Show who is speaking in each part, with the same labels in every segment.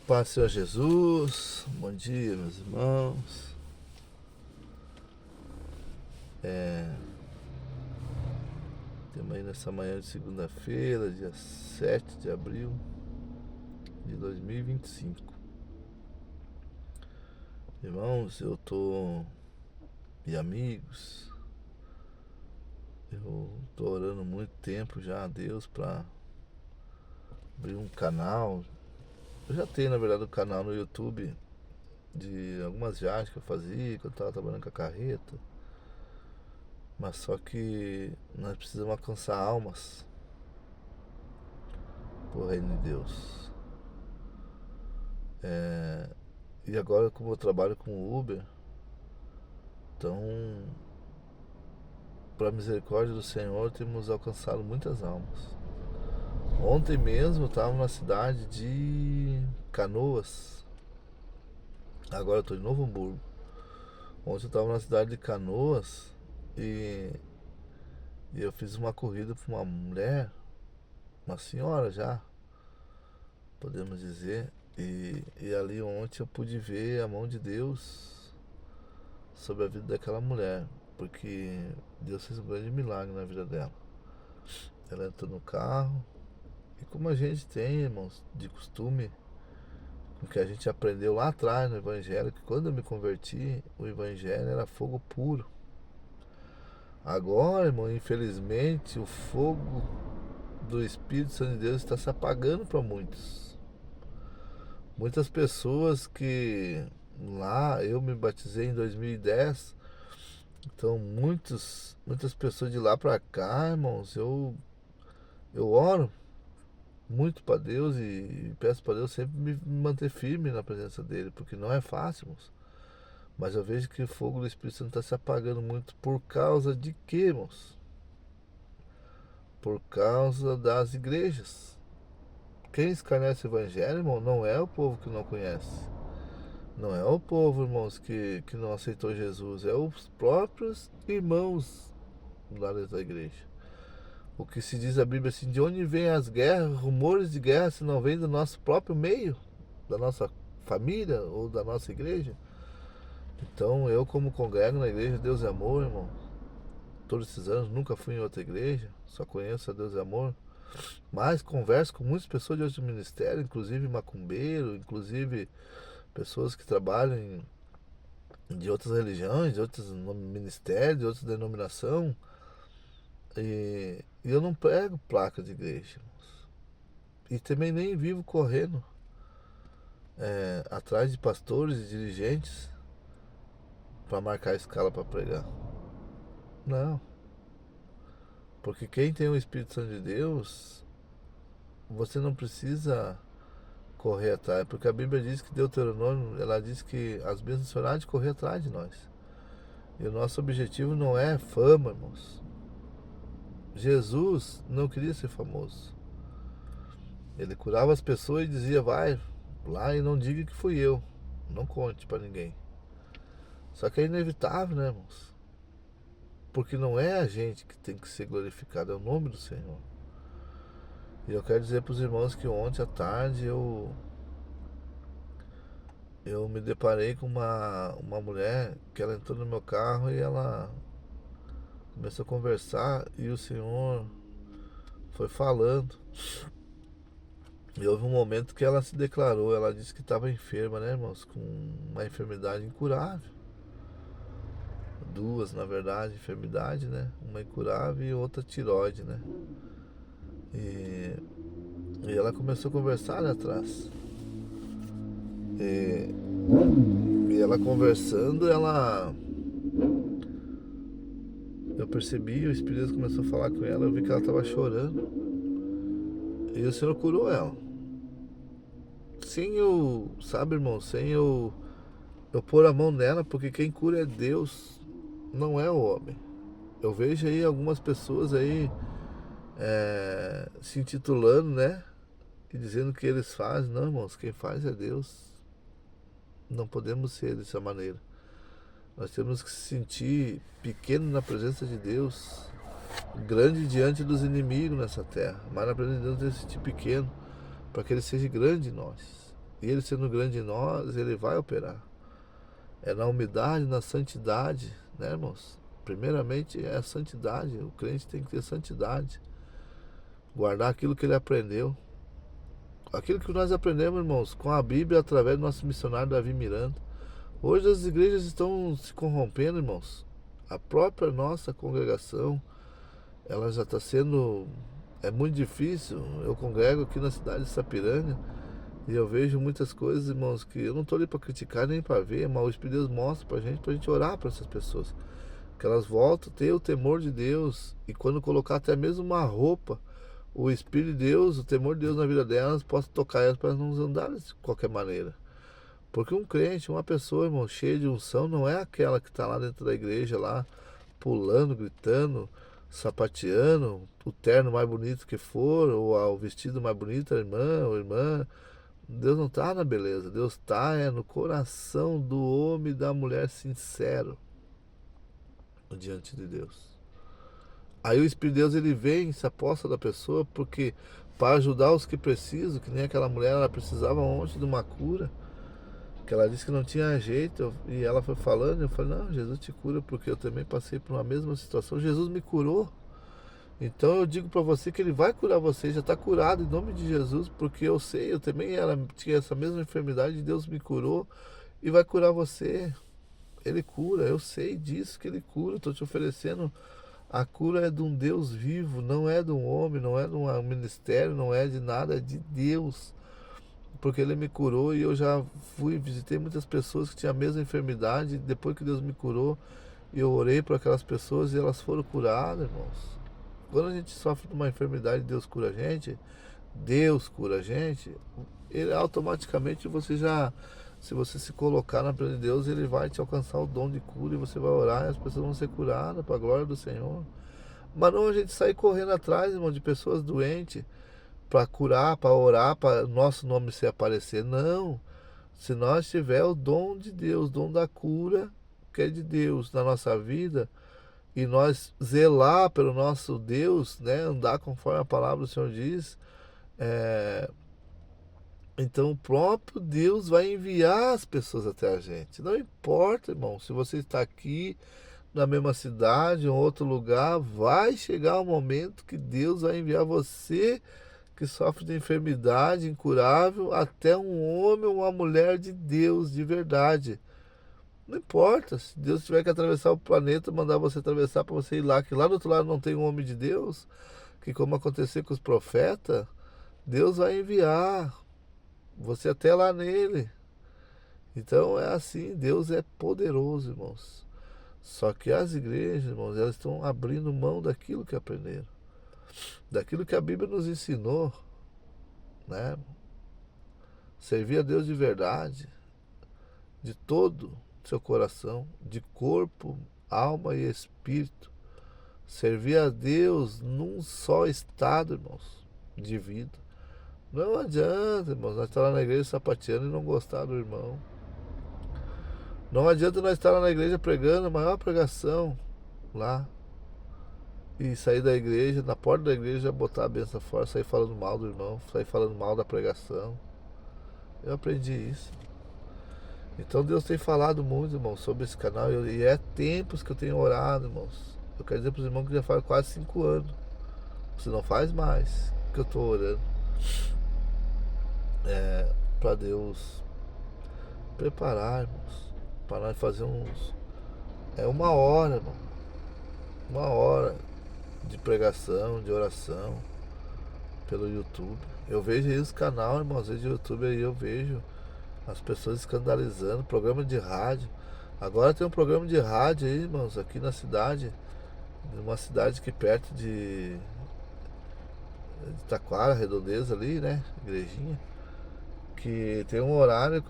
Speaker 1: Paz, Senhor Jesus, bom dia, meus irmãos. Temos aí nessa manhã de segunda-feira, dia 7 de abril de 2025. Irmãos, e amigos, eu tô orando muito tempo já a Deus para abrir um canal. Eu já tenho, na verdade, um canal no YouTube de algumas viagens que eu fazia quando eu tava trabalhando com a carreta. Mas só que nós precisamos alcançar almas pro reino de Deus. E agora, como eu trabalho com Uber, então, para a misericórdia do Senhor, temos alcançado muitas almas. Ontem mesmo eu estava na cidade de Canoas. Agora eu estou em Novo Hamburgo. Ontem eu estava na cidade de Canoas e, e eu fiz uma corrida para uma mulher, uma senhora já, podemos dizer. E ali ontem eu pude ver a mão de Deus sobre a vida daquela mulher, porque Deus fez um grande milagre na vida dela. Ela entrou no carro e, como a gente tem, irmãos, de costume, o que a gente aprendeu lá atrás no Evangelho, que quando eu me converti, o Evangelho era fogo puro. Agora, irmão, infelizmente, o fogo do Espírito Santo de Deus está se apagando para muitos. Muitas pessoas que lá, eu me batizei em 2010, então muitas pessoas de lá para cá, irmãos, eu oro muito para Deus e peço para Deus sempre me manter firme na presença dele, porque não é fácil, irmãos. Mas eu vejo que o fogo do Espírito Santo está se apagando muito por causa de quê, irmãos? Por causa das igrejas. Quem escarnece o evangelho, irmão, não é o povo que não conhece. Não é o povo, irmãos, que não aceitou Jesus. É os próprios irmãos lá dentro da igreja. O que se diz a Bíblia assim, de onde vêm as guerras, rumores de guerra, se não vem do nosso próprio meio, da nossa família ou da nossa igreja? Então eu, como congrego na igreja Deus é Amor, irmão, todos esses anos nunca fui em outra igreja, só conheço a Deus é Amor, mas converso com muitas pessoas de outros ministérios, inclusive macumbeiro, inclusive pessoas que trabalham de outras religiões, de outros ministérios, de outras denominações, e eu não prego placa de igreja, irmãos. E também nem vivo correndo atrás de pastores e dirigentes para marcar a escala para pregar. Não. Porque quem tem o Espírito Santo de Deus, você não precisa correr atrás. Porque a Bíblia diz que Deuteronômio, ela diz que as bênçãos serão de correr atrás de nós. E o nosso objetivo não é fama, irmãos. Jesus não queria ser famoso. Ele curava as pessoas e dizia, vai lá e não diga que fui eu. Não conte para ninguém. Só que é inevitável, né, irmãos? Porque não é a gente que tem que ser glorificado, é o nome do Senhor. E eu quero dizer para os irmãos que ontem à tarde eu me deparei com uma mulher que ela entrou no meu carro e ela começou a conversar e o Senhor foi falando. E houve um momento que ela se declarou, ela disse que estava enferma, né, irmãos? Com uma enfermidade incurável. Duas, na verdade, enfermidade, né? Uma incurável e outra tiroide, né? E, e ela começou a conversar ali atrás. E ela conversando, eu percebi, o Espírito Deus começou a falar com ela, eu vi que ela estava chorando. E o Senhor curou ela. Sem eu, sabe, irmão, sem eu pôr a mão nela, porque quem cura é Deus, não é o homem. Eu vejo aí algumas pessoas aí se intitulando, né? E dizendo que eles fazem. Não, irmãos, quem faz é Deus. Não podemos ser dessa maneira. Nós temos que se sentir pequeno na presença de Deus, grande diante dos inimigos nessa terra, mas na presença de Deus temos que se sentir pequeno, para que Ele seja grande em nós. E Ele sendo grande em nós, Ele vai operar. É na humildade, na santidade, né, irmãos? Primeiramente é a santidade. O crente tem que ter santidade. Guardar aquilo que ele aprendeu. Aquilo que nós aprendemos, irmãos, com a Bíblia através do nosso missionário Davi Miranda. Hoje as igrejas estão se corrompendo, irmãos. A própria nossa congregação, ela já está sendo... É muito difícil. Eu congrego aqui na cidade de Sapiranga e eu vejo muitas coisas, irmãos, que eu não estou ali para criticar nem para ver, mas o Espírito de Deus mostra para a gente orar para essas pessoas. Que elas voltam a ter o temor de Deus e quando colocar até mesmo uma roupa, o Espírito de Deus, o temor de Deus na vida delas, possa tocar elas para não andarem de qualquer maneira. Porque um crente, uma pessoa, irmão, cheia de unção, não é aquela que está lá dentro da igreja, lá, pulando, gritando, sapateando, o terno mais bonito que for, ou o vestido mais bonito, a irmã ou irmã. Deus não está na beleza, Deus está no coração do homem e da mulher sincero diante de Deus. Aí o Espírito de Deus ele vem, se aposta da pessoa, porque para ajudar os que precisam, que nem aquela mulher, ela precisava ontem de uma cura, que ela disse que não tinha jeito, e ela foi falando, eu falei, não, Jesus te cura, porque eu também passei por uma mesma situação, Jesus me curou. Então eu digo para você que Ele vai curar você, já está curado em nome de Jesus, porque eu sei, eu também tinha essa mesma enfermidade, Deus me curou e vai curar você. Ele cura, eu sei disso que Ele cura, estou te oferecendo. A cura é de um Deus vivo, não é de um homem, não é de um ministério, não é de nada, é de Deus. Porque Ele me curou e eu já visitei muitas pessoas que tinham a mesma enfermidade, depois que Deus me curou, eu orei para aquelas pessoas e elas foram curadas, irmãos. Quando a gente sofre de uma enfermidade, Deus cura a gente, Ele automaticamente se você se colocar na presença de Deus, Ele vai te alcançar o dom de cura e você vai orar e as pessoas vão ser curadas para a glória do Senhor. Mas não a gente sair correndo atrás, irmão, de pessoas doentes para curar, para orar, para nosso nome se aparecer. Não. Se nós tiver o dom de Deus, o dom da cura, que é de Deus na nossa vida, e nós zelar pelo nosso Deus, né, andar conforme a palavra do Senhor diz, então o próprio Deus vai enviar as pessoas até a gente. Não importa, irmão, se você está aqui na mesma cidade, em outro lugar, vai chegar um momento que Deus vai enviar você que sofre de enfermidade incurável até um homem ou uma mulher de Deus de verdade. Não importa, se Deus tiver que atravessar o planeta, mandar você atravessar para você ir lá, que lá do outro lado não tem um homem de Deus, que como aconteceu com os profetas, Deus vai enviar você até lá nele. Então é assim, Deus é poderoso, irmãos. Só que as igrejas, irmãos, elas estão abrindo mão daquilo que aprenderam, daquilo que a Bíblia nos ensinou, né? Servir a Deus de verdade, de todo seu coração, de corpo, alma e espírito. Servir a Deus num só estado, irmãos, de vida. Não adianta, irmãos, nós estar lá na igreja sapateando e não gostar do irmão. Não adianta nós estar lá na igreja pregando a maior pregação lá e sair da igreja, na porta da igreja, botar a benção fora, sair falando mal do irmão, sair falando mal da pregação. Eu aprendi isso. Então Deus tem falado muito, irmãos, sobre esse canal. E é tempos que eu tenho orado, irmãos. Eu quero dizer para os irmãos que já faz quase 5 anos. Se não faz mais, que eu estou orando. Para Deus preparar, irmãos. Para nós fazer uns... uma hora, irmão. Uma hora de pregação, de oração. Pelo YouTube. Eu vejo aí os canais, irmãos. Às vezes no YouTube aí eu vejo as pessoas escandalizando, programa de rádio. Agora tem um programa de rádio aí, irmãos, aqui na cidade, uma cidade aqui perto de Taquara, Redondeza ali, né? Igrejinha. Que tem um horário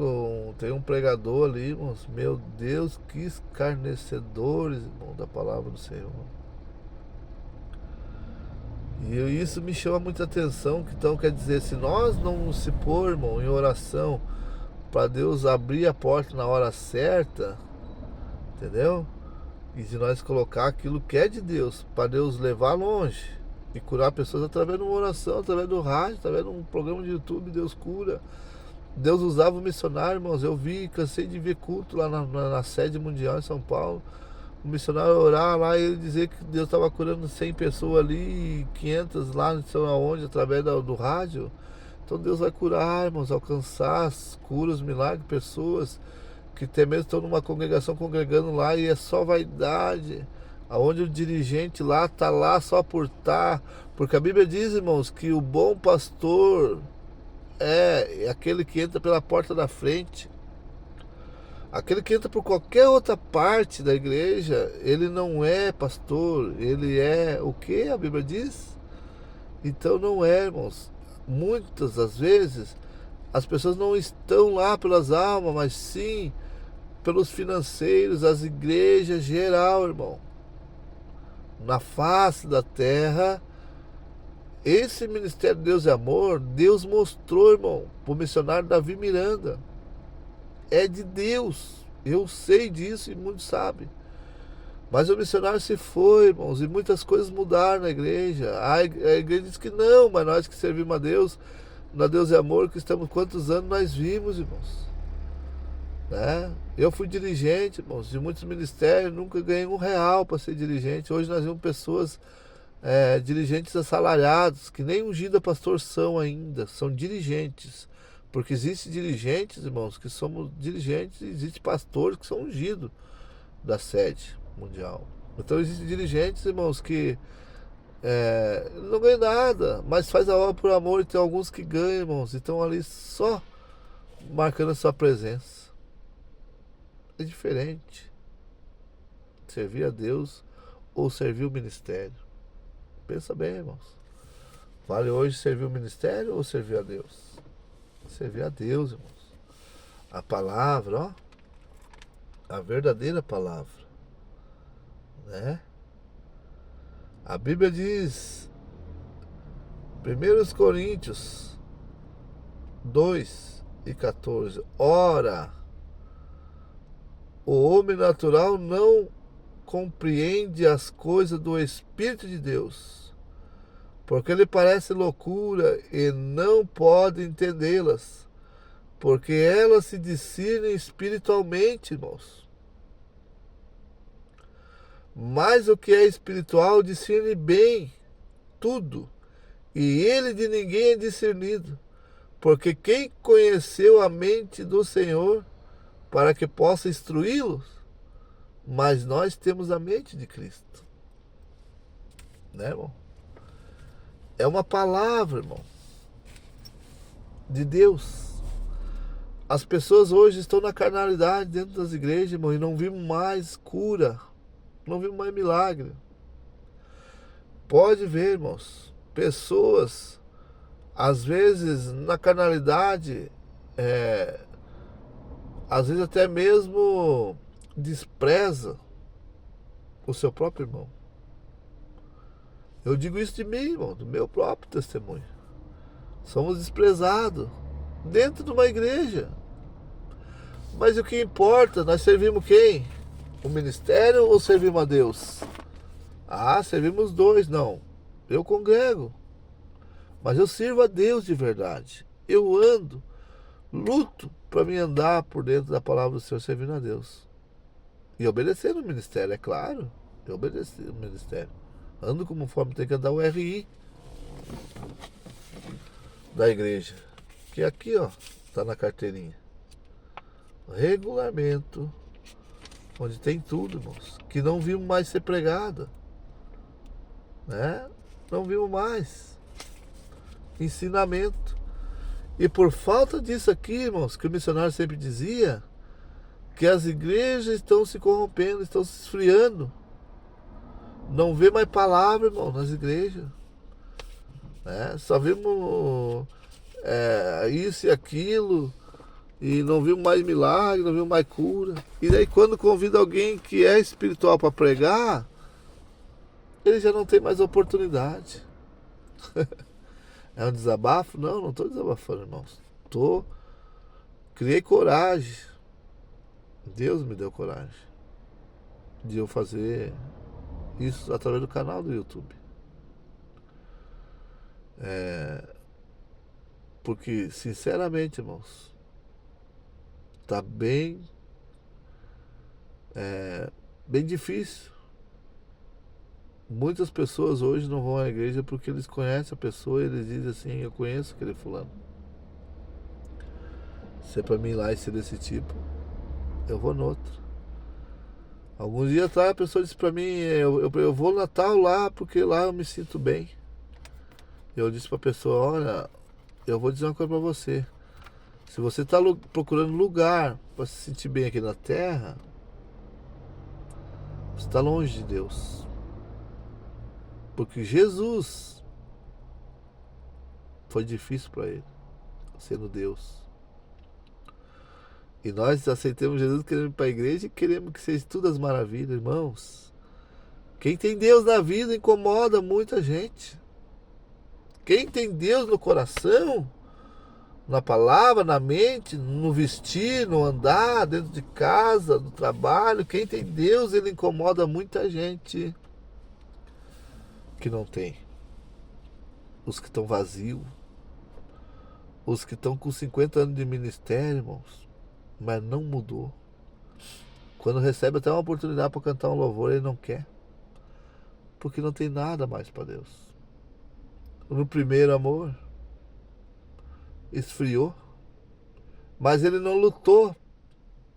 Speaker 1: tem um pregador ali, irmãos. Meu Deus, que escarnecedores, irmão, da palavra do Senhor. E isso me chama muita atenção. Então, quer dizer, se nós não se pôr, irmão, em oração para Deus abrir a porta na hora certa, entendeu? E se nós colocar aquilo que é de Deus, para Deus levar longe e curar pessoas através de uma oração, através do rádio, através de um programa de YouTube, Deus cura. Deus usava o missionário, irmãos. Eu vi, cansei de ver culto lá na sede mundial em São Paulo. O missionário orar lá e ele dizer que Deus estava curando 100 pessoas ali e 500 lá, não sei aonde, através do rádio. Então Deus vai curar, irmãos, alcançar as curas, milagres, pessoas que até mesmo estão numa congregação congregando lá e é só vaidade. Aonde o dirigente lá está lá só por estar. Porque a Bíblia diz, irmãos, que o bom pastor é aquele que entra pela porta da frente. Aquele que entra por qualquer outra parte da igreja, ele não é pastor, ele é o que a Bíblia diz? Então não é, irmãos. Muitas das vezes as pessoas não estão lá pelas almas, mas sim pelos financeiros, as igrejas geral, irmão. Na face da terra, esse ministério de Deus é Amor, Deus mostrou, irmão, para o missionário Davi Miranda. É de Deus. Eu sei disso e muitos sabem. Mas o missionário se foi, irmãos, e muitas coisas mudaram na igreja. A igreja diz que não, mas nós que servimos a Deus, na Deus é Amor, que estamos quantos anos nós vimos, irmãos. Né? Eu fui dirigente, irmãos, de muitos ministérios, nunca ganhei R$ 1 para ser dirigente. Hoje nós vemos pessoas dirigentes assalariados, que nem ungido a pastor são ainda, são dirigentes. Porque existem dirigentes, irmãos, que somos dirigentes, e existem pastores que são ungidos da sede mundial. Então existem dirigentes, irmãos, que não ganham nada, mas faz a obra por amor, e tem alguns que ganham, irmãos, e estão ali só marcando a sua presença. É diferente servir a Deus ou servir o ministério. Pensa bem, irmãos. Vale hoje servir o ministério ou servir a Deus? Servir a Deus, irmãos. A palavra, ó, a verdadeira palavra, né? A Bíblia diz, 1 Coríntios 2:14, ora, o homem natural não compreende as coisas do Espírito de Deus, porque lhe parece loucura e não pode entendê-las, porque elas se discernem espiritualmente, irmãos. Mas o que é espiritual discerne bem tudo, e ele de ninguém é discernido, porque quem conheceu a mente do Senhor para que possa instruí-los? Mas nós temos a mente de Cristo, né, irmão? É uma palavra, irmão, de Deus. As pessoas hoje estão na carnalidade dentro das igrejas, irmão, e não vimos mais cura, não vimos mais milagre. Pode ver, irmãos, pessoas, às vezes, na carnalidade, às vezes até mesmo despreza o seu próprio irmão. Eu digo isso de mim, irmão, do meu próprio testemunho. Somos desprezados dentro de uma igreja. Mas o que importa, nós servimos quem? O ministério ou servimos a Deus? Ah, servimos dois, não. Eu congrego, mas eu sirvo a Deus de verdade. Eu ando, luto para me andar por dentro da palavra do Senhor, servindo a Deus. E obedecendo o ministério, é claro. Eu obedeci o ministério. Ando conforme tem que andar o RI da igreja. Que aqui, ó, tá na carteirinha. Regulamento. Onde tem tudo, irmãos. Que não vimos mais ser pregada. Né? Não vimos mais. Ensinamento. E por falta disso aqui, irmãos, que o missionário sempre dizia, que as igrejas estão se corrompendo, estão se esfriando. Não vê mais palavra, irmão, nas igrejas. Só vimos isso e aquilo. E não vimos mais milagre, não vimos mais cura. E daí quando convida alguém que é espiritual para pregar, ele já não tem mais oportunidade. É um desabafo? Não, não estou desabafando, irmãos. Criei coragem. Deus me deu coragem de eu fazer isso através do canal do YouTube. Porque, sinceramente, irmãos, Tá bem difícil. Muitas pessoas hoje não vão à igreja porque eles conhecem a pessoa e eles dizem assim, eu conheço aquele fulano. Se é pra mim ir lá e ser desse tipo, eu vou no outro. Alguns dias atrás a pessoa disse pra mim, eu vou no Natal lá porque lá eu me sinto bem. Eu disse pra pessoa, olha, eu vou dizer uma coisa pra você. Se você tá procurando lugar pra se sentir bem aqui na terra, você tá longe de Deus. Porque Jesus foi difícil pra ele, sendo Deus. E nós aceitamos Jesus, queremos ir para a igreja e queremos que seja tudo as maravilhas, irmãos. Quem tem Deus na vida incomoda muita gente. Quem tem Deus no coração, na palavra, na mente, no vestir, no andar, dentro de casa, no trabalho, quem tem Deus, ele incomoda muita gente que não tem. Os que estão vazios, os que estão com 50 anos de ministério, irmãos, mas não mudou. Quando recebe até uma oportunidade para cantar um louvor, ele não quer. Porque não tem nada mais para Deus. No primeiro amor, esfriou. Mas ele não lutou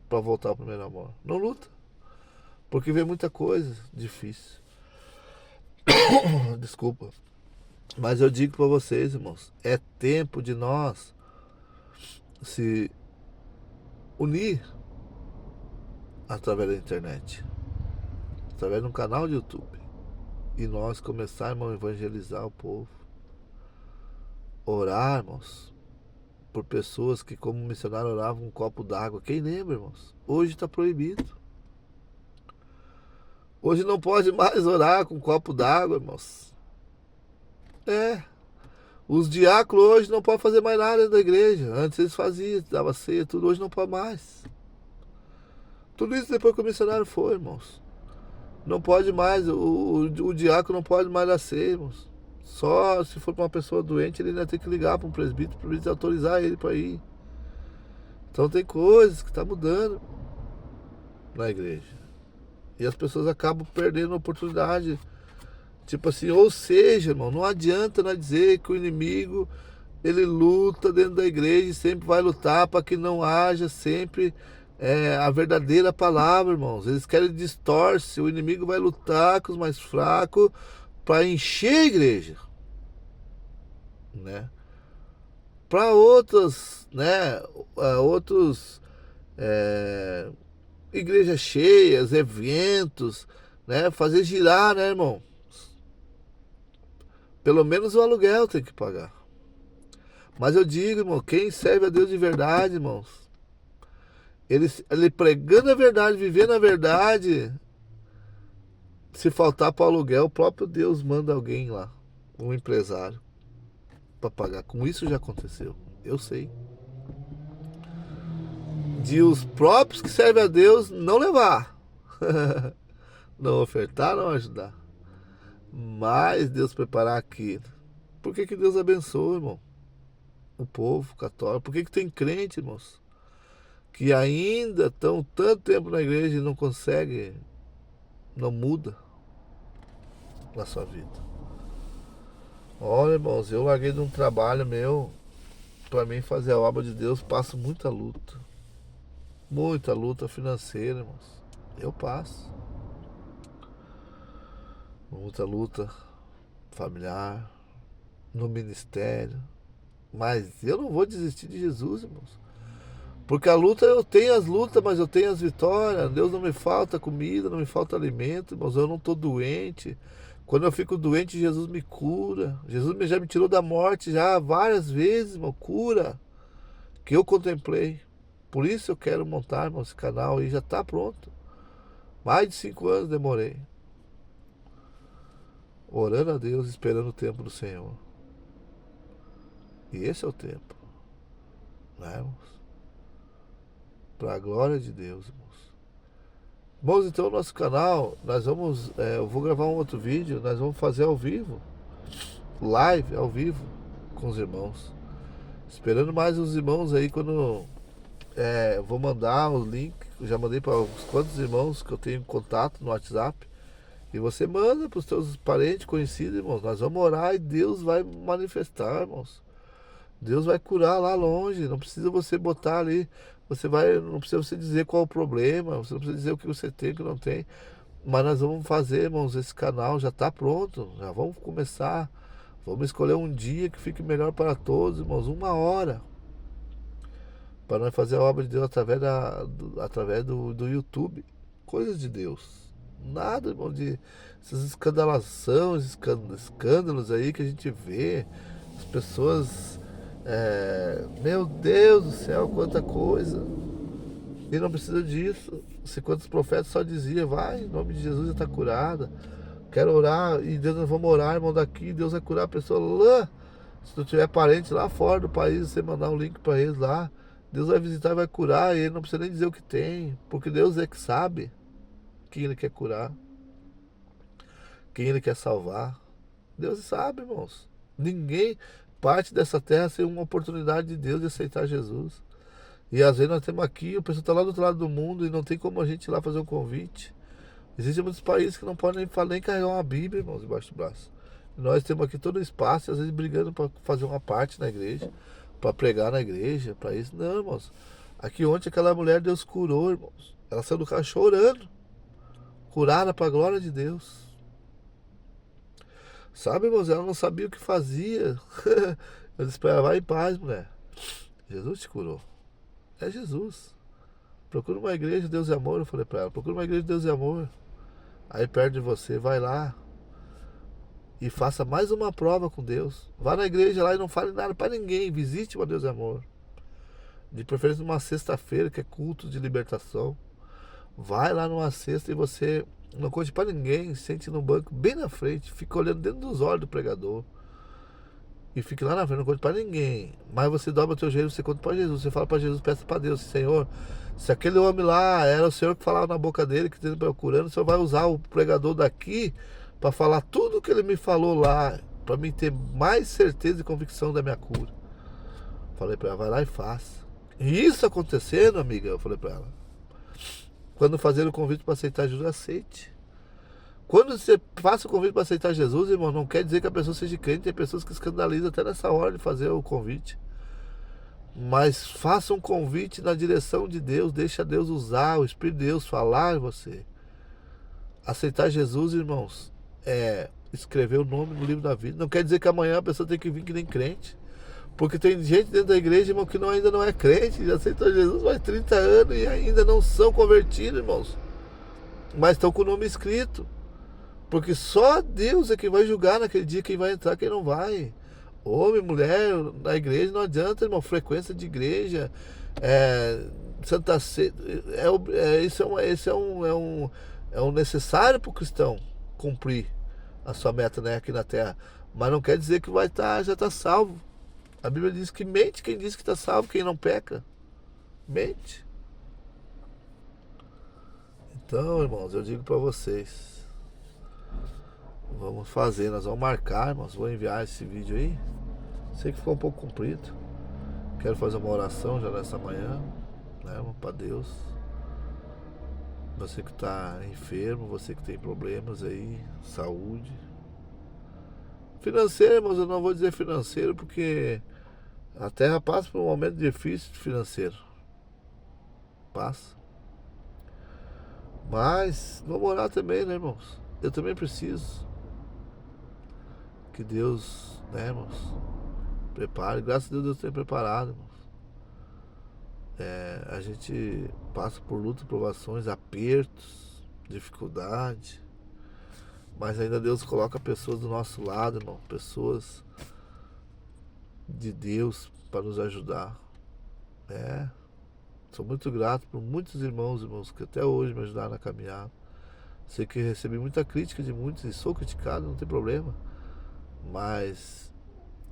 Speaker 1: para voltar ao primeiro amor. Não luta. Porque vem muita coisa difícil. Desculpa. Mas eu digo para vocês, irmãos, é tempo de nós se unir através da internet, através de um canal de YouTube, e nós começarmos a evangelizar o povo, orarmos por pessoas que, como missionário, oravam um copo d'água. Quem lembra, irmãos? Hoje está proibido. Hoje não pode mais orar com um copo d'água, irmãos. Os diáconos hoje não podem fazer mais nada da igreja. Antes eles faziam, dava ceia, tudo. Hoje não pode mais. Tudo isso depois que o missionário foi, irmãos. Não pode mais, o diácono não pode mais dar ceia, irmãos. Só se for para uma pessoa doente, ele ainda tem que ligar para um presbítero para ele autorizar ele para ir. Então tem coisas que estão mudando na igreja. E as pessoas acabam perdendo a oportunidade. Tipo assim, ou seja, irmão, não adianta nós dizer que o inimigo, ele luta dentro da igreja e sempre vai lutar para que não haja sempre a verdadeira palavra, irmãos. Eles querem distorcer. O inimigo vai lutar com os mais fracos para encher a igreja, né? Para outros, né? Outros igrejas cheias, eventos, né? Fazer girar, né, irmão? Pelo menos o aluguel tem que pagar. Mas eu digo, irmão, quem serve a Deus de verdade, irmãos, ele pregando a verdade, vivendo a verdade, se faltar para o aluguel, o próprio Deus manda alguém lá, um empresário, para pagar. Com isso já aconteceu, eu sei. De os próprios que servem a Deus não levar, não ofertar, não ajudar. Mas Deus preparar aquilo. Por que Deus abençoa, irmão, o povo católico? Por que tem crente, irmãos, que ainda estão tanto tempo na igreja e não consegue, não muda na sua vida? Olha, irmãos, eu larguei de um trabalho meu para mim fazer a obra de Deus. Passo muita luta financeira, irmãos. Eu passo muita luta familiar, no ministério, mas eu não vou desistir de Jesus, irmãos. Porque a luta, eu tenho as lutas, mas eu tenho as vitórias. Deus não me falta comida, não me falta alimento, irmãos. Eu não estou doente. Quando eu fico doente, Jesus me cura. Jesus já me tirou da morte já várias vezes, irmão. Cura que eu contemplei. Por isso eu quero montar, irmão, esse canal e já está pronto. Mais de 5 anos demorei. Orando a Deus, esperando o tempo do Senhor. E esse é o tempo, né, irmãos? Para a glória de Deus, irmãos. Irmãos, então o nosso canal, nós vamos, eu vou gravar um outro vídeo, nós vamos fazer ao vivo, live ao vivo com os irmãos. Esperando mais os irmãos aí quando Vou mandar o link, já mandei para uns quantos irmãos que eu tenho contato no WhatsApp. E você manda para os teus parentes, conhecidos, irmãos. Nós vamos orar e Deus vai manifestar, irmãos. Deus vai curar lá longe. Não precisa você botar ali. Não precisa você dizer qual é o problema. Você não precisa dizer o que você tem, o que não tem. Mas nós vamos fazer, irmãos. Esse canal já está pronto. Já vamos começar. Vamos escolher um dia que fique melhor para todos, irmãos. 1 hora. Para nós fazer a obra de Deus através do YouTube. Coisas de Deus. Nada, irmão, de essas escandalações, escândalos aí que a gente vê. As pessoas. Meu Deus do céu, quanta coisa. E não precisa disso. Se quantos profetas só diziam, vai, em nome de Jesus já está curada. Quero orar, e Deus, nós vamos orar, irmão, daqui, Deus vai curar a pessoa lá. Se tu tiver parente lá fora do país, você mandar um link para eles lá, Deus vai visitar e vai curar, e ele não precisa nem dizer o que tem, porque Deus é que sabe quem ele quer curar, quem ele quer salvar. Deus sabe, irmãos. Ninguém parte dessa terra sem uma oportunidade de Deus de aceitar Jesus. E às vezes nós temos aqui, o pessoal está lá do outro lado do mundo e não tem como a gente ir lá fazer um convite. Existem muitos países que não podem nem carregar uma Bíblia, irmãos, debaixo do braço. Nós temos aqui todo o espaço, às vezes brigando para fazer uma parte na igreja, para pregar na igreja, para isso. Não, irmãos. Aqui ontem aquela mulher Deus curou, irmãos. Ela saiu do carro chorando. Curada para a glória de Deus. Sabe, irmãos, ela não sabia o que fazia. Eu disse para ela, vai em paz, mulher. Jesus te curou. É Jesus. Procura uma igreja de Deus e amor, eu falei para ela. Procura uma igreja de Deus e amor. Aí perto de você, vai lá. E faça mais uma prova com Deus. Vá na igreja lá e não fale nada para ninguém. Visite uma Deus e amor. De preferência numa sexta-feira, que é culto de libertação. Vai lá numa sexta e você não conte para ninguém. Sente no banco bem na frente. Fica olhando dentro dos olhos do pregador. E fique lá na frente, não conte para ninguém. Mas você dobra o teu joelho, você conta para Jesus. Você fala para Jesus, peça para Deus, Senhor, se aquele homem lá era o Senhor que falava na boca dele, que estava procurando, o Senhor vai usar o pregador daqui para falar tudo o que ele me falou lá, para mim ter mais certeza e convicção da minha cura. Falei para ela, vai lá e faça. E isso acontecendo, amiga, eu falei para ela, quando fazer o convite para aceitar Jesus, aceite. Quando você faça o convite para aceitar Jesus, irmão, não quer dizer que a pessoa seja crente. Tem pessoas que escandalizam até nessa hora de fazer o convite. Mas faça um convite na direção de Deus. Deixa Deus usar, o Espírito de Deus falar em você. Aceitar Jesus, irmãos, é escrever o nome no livro da vida. Não quer dizer que amanhã a pessoa tem que vir que nem crente. Porque tem gente dentro da igreja, irmão, que ainda não é crente. Já aceitou Jesus faz 30 anos e ainda não são convertidos, irmãos. Mas estão com o nome escrito. Porque só Deus é quem vai julgar naquele dia quem vai entrar, quem não vai. Homem, mulher, na igreja não adianta, irmão. Frequência de igreja, Santa Ceia, é um necessário para o cristão cumprir a sua meta, né, aqui na terra. Mas não quer dizer que já está salvo. A Bíblia diz que mente quem diz que está salvo, quem não peca. Mente. Então, irmãos, eu digo para vocês. Vamos fazer, nós vamos marcar, irmãos. Vou enviar esse vídeo aí. Sei que ficou um pouco comprido. Quero fazer uma oração já nessa manhã, né, para Deus. Você que está enfermo, você que tem problemas aí, saúde. Financeiro, irmãos, eu não vou dizer financeiro porque a terra passa por um momento difícil financeiro. Passa. Mas vamos orar também, né, irmãos? Eu também preciso. Que Deus, né, irmãos, prepare. Graças a Deus tem preparado, irmãos. A gente passa por lutas, provações, apertos, dificuldade. Mas ainda Deus coloca pessoas do nosso lado, irmão. Pessoas de Deus para nos ajudar. Sou muito grato por muitos irmãos que até hoje me ajudaram na caminhada. Sei que recebi muita crítica de muitos e sou criticado, não tem problema. Mas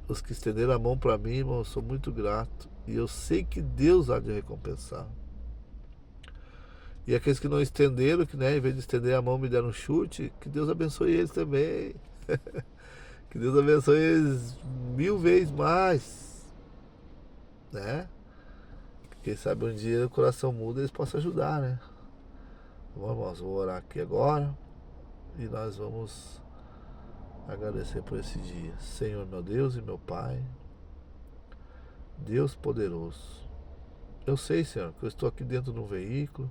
Speaker 1: os que estenderam a mão para mim, irmão, eu sou muito grato. E eu sei que Deus há de recompensar. E aqueles que não estenderam, que, né, em vez de estender a mão me deram um chute, que Deus abençoe eles também. Que Deus abençoe eles 1000 vezes mais. Né? quem sabe um dia o coração muda e eles possam ajudar, né? Bom, irmãos, vou orar aqui agora e nós vamos agradecer por esse dia. Senhor, meu Deus e meu Pai, Deus poderoso. Eu sei, Senhor, que eu estou aqui dentro de um veículo,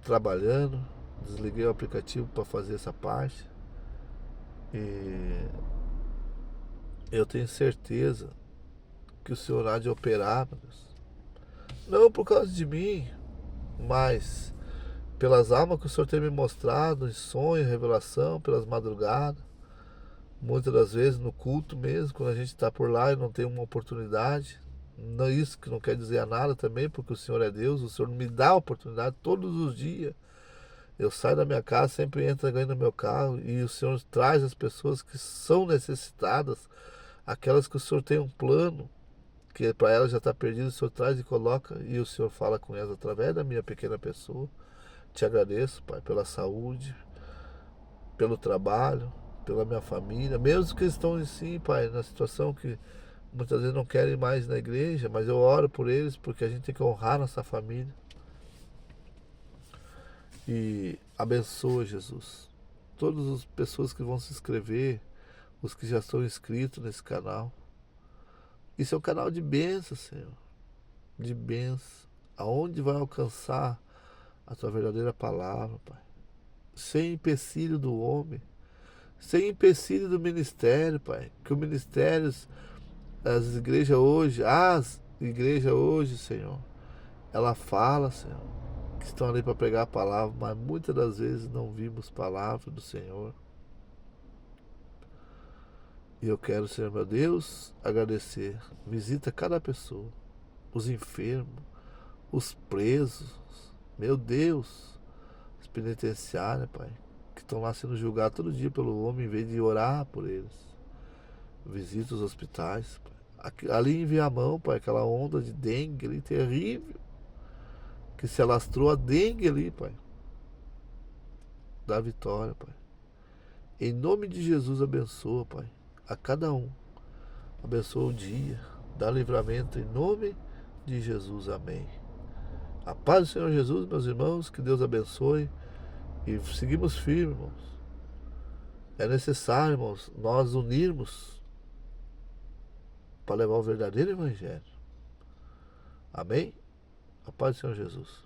Speaker 1: trabalhando, desliguei o aplicativo para fazer essa parte e eu tenho certeza que o Senhor há de operar, meu Deus. Não por causa de mim, mas pelas almas que o Senhor tem me mostrado em sonho, revelação, pelas madrugadas. Muitas das vezes no culto mesmo, quando a gente está por lá e não tem uma oportunidade. Não, isso que não quer dizer nada também, porque o Senhor é Deus, o Senhor me dá a oportunidade todos os dias. Eu saio da minha casa, sempre entro alguém no meu carro e o Senhor traz as pessoas que são necessitadas, aquelas que o Senhor tem um plano, que para elas já está perdido, o Senhor traz e coloca e o Senhor fala com elas através da minha pequena pessoa. Te agradeço, Pai, pela saúde, pelo trabalho, pela minha família, mesmo que estão em si, Pai, na situação que muitas vezes não querem mais na igreja, mas eu oro por eles porque a gente tem que honrar nossa família. E abençoa, Jesus, todas as pessoas que vão se inscrever, os que já estão inscritos nesse canal. Isso é um canal de bênção, Senhor, de bênção, aonde vai alcançar a Tua verdadeira palavra, Pai, sem empecilho do homem, sem empecilho do ministério, Pai, que o ministério, as igrejas hoje, Senhor, ela fala, Senhor, que estão ali para pregar a palavra, mas muitas das vezes não vimos palavra do Senhor. E eu quero, Senhor meu Deus, agradecer. Visita cada pessoa, os enfermos, os presos, meu Deus, os penitenciários, Pai, que estão lá sendo julgados todo dia pelo homem, em vez de orar por eles. Visita os hospitais, Pai. Ali em Viamão, Pai, aquela onda de dengue ali terrível, que se alastrou a dengue ali, Pai. Dá vitória, Pai. Em nome de Jesus, abençoa, Pai, a cada um. Abençoa o dia, dá livramento em nome de Jesus, amém. A paz do Senhor Jesus, meus irmãos, que Deus abençoe e seguimos firmes, irmãos. É necessário, irmãos, nós unirmos para levar o verdadeiro evangelho. Amém? A paz do Senhor Jesus.